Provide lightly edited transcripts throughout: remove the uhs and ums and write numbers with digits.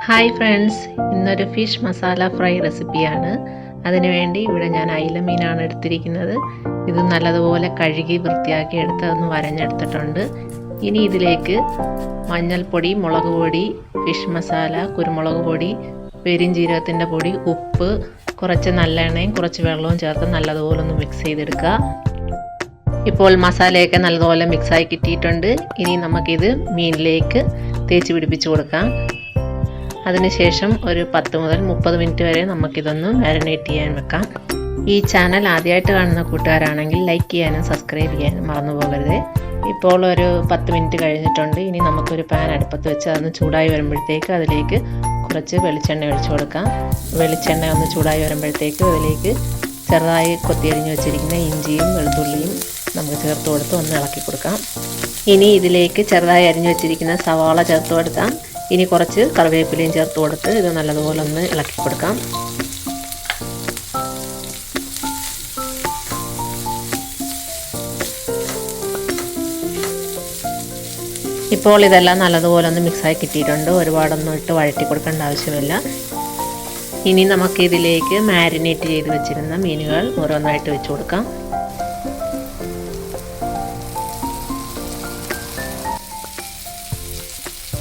Hi friends, ഇന്നൊരു fish masala fry റെസിപ്പിയാണ്. അതിനുവേണ്ടി ഇവിടെ ഞാൻ അയില മീനാണ് എടുത്തിരിക്കുന്നത്. ഇത് നല്ലതുപോലെ കഴുകി വൃത്തിയാക്കി എടുത്ത് അതൊന്ന് വരഞ്ഞെടുത്തിട്ടുണ്ട്. ഇനി ഇതിലേക്ക് മഞ്ഞൾപ്പൊടി, മുളക് പൊടി, ഫിഷ് മസാല, കുരുമുളക് പൊടി, പെരിഞ്ജീരകത്തിൻ്റെ പൊടി, ഉപ്പ്, കുറച്ച് നല്ലെണ്ണയും കുറച്ച് വെള്ളവും ചേർത്ത് നല്ലതുപോലെ ഒന്ന് മിക്സ് ചെയ്തെടുക്കുക. ഇപ്പോൾ മസാലയൊക്കെ നല്ലതുപോലെ മിക്സായി കിട്ടിയിട്ടുണ്ട്. ഇനി നമുക്കിത് മീനിലേക്ക് തേച്ച് പിടിപ്പിച്ച് കൊടുക്കാം. അതിനുശേഷം ഒരു 10 മുതൽ 30 മിനിറ്റ് വരെ നമുക്കിതൊന്ന് മാരിനേറ്റ് ചെയ്യാൻ വെക്കാം. ഈ ചാനൽ ആദ്യമായിട്ട് കാണുന്ന കൂട്ടുകാരാണെങ്കിൽ ലൈക്ക് ചെയ്യാനും സബ്സ്ക്രൈബ് ചെയ്യാനും മറന്നു പോകരുത്. ഇപ്പോൾ ഒരു 10 മിനിറ്റ് കഴിഞ്ഞിട്ടുണ്ട്. ഇനി നമുക്കൊരു പാൻ അടുപ്പത്ത് വെച്ച് അതൊന്ന് ചൂടായി വരുമ്പോഴത്തേക്ക് അതിലേക്ക് കുറച്ച് വെളിച്ചെണ്ണ ഒഴിച്ചു കൊടുക്കാം. വെളിച്ചെണ്ണ ഒന്ന് ചൂടായി വരുമ്പോഴത്തേക്ക് അതിലേക്ക് ചെറുതായി കൊത്തിയരിഞ്ഞ് വെച്ചിരിക്കുന്ന ഇഞ്ചിയും വെളുത്തുള്ളിയും നമുക്ക് ചേർത്ത് കൊടുത്ത് ഒന്ന് ഇളക്കി കൊടുക്കാം. ഇനി ഇതിലേക്ക് ചെറുതായി അരിഞ്ഞു വെച്ചിരിക്കുന്ന സവാള ചേർത്ത് കൊടുക്കാം. ഇനി കുറച്ച് കറിവേപ്പിലയും ചേർത്ത് കൊടുത്ത് ഇത് നല്ലതുപോലെ ഒന്ന് ഇളക്കി കൊടുക്കാം. ഇപ്പോൾ ഇതെല്ലാം നല്ലതുപോലെ ഒന്ന് മിക്സായി കിട്ടിയിട്ടുണ്ട്. ഒരുപാടൊന്നും ഇട്ട് വഴറ്റി കൊടുക്കേണ്ട ആവശ്യമില്ല. ഇനി നമുക്കിതിലേക്ക് മാരിനേറ്റ് ചെയ്ത് വെച്ചിരുന്ന മീനുകൾ ഓരോന്നായിട്ട് വെച്ച് കൊടുക്കാം.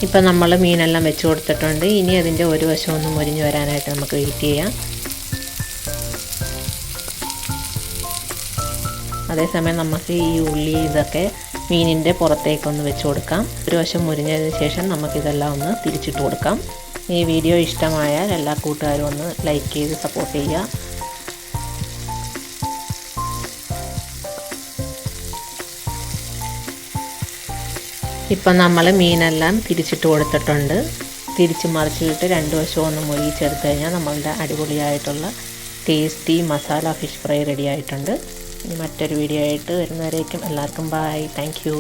ഇപ്പം നമ്മൾ മീനെല്ലാം വെച്ച് കൊടുത്തിട്ടുണ്ട്. ഇനി അതിൻ്റെ ഒരു വശം ഒന്ന് മൊരിഞ്ഞ് വരാനായിട്ട് നമുക്ക് വെയിറ്റ് ചെയ്യാം. അതേസമയം നമുക്ക് ഈ ഉള്ളി ഇതൊക്കെ മീനിൻ്റെ പുറത്തേക്കൊന്ന് വെച്ച് കൊടുക്കാം. ഒരു വശം മുരിഞ്ഞതിന് ശേഷം നമുക്കിതെല്ലാം ഒന്ന് തിരിച്ചിട്ട് കൊടുക്കാം. ഈ വീഡിയോ ഇഷ്ടമായാൽ എല്ലാ കൂട്ടുകാരും ഒന്ന് ലൈക്ക് ചെയ്ത് സപ്പോർട്ട് ചെയ്യുക. ഇപ്പം നമ്മൾ മീനെല്ലാം തിരിച്ചിട്ട് കൊടുത്തിട്ടുണ്ട്. തിരിച്ച് മറിച്ചിട്ട് രണ്ട് വശവും ഒന്ന് മൊരിയിച്ചെടുത്ത് കഴിഞ്ഞാൽ നമ്മളുടെ അടിപൊളിയായിട്ടുള്ള tasty masala fish fry ready ആയിട്ടുണ്ട്. ഇനി മറ്റൊരു വീഡിയോ ആയിട്ട് വരുന്നവരേക്കും എല്ലാവർക്കും ബൈ. Thank you.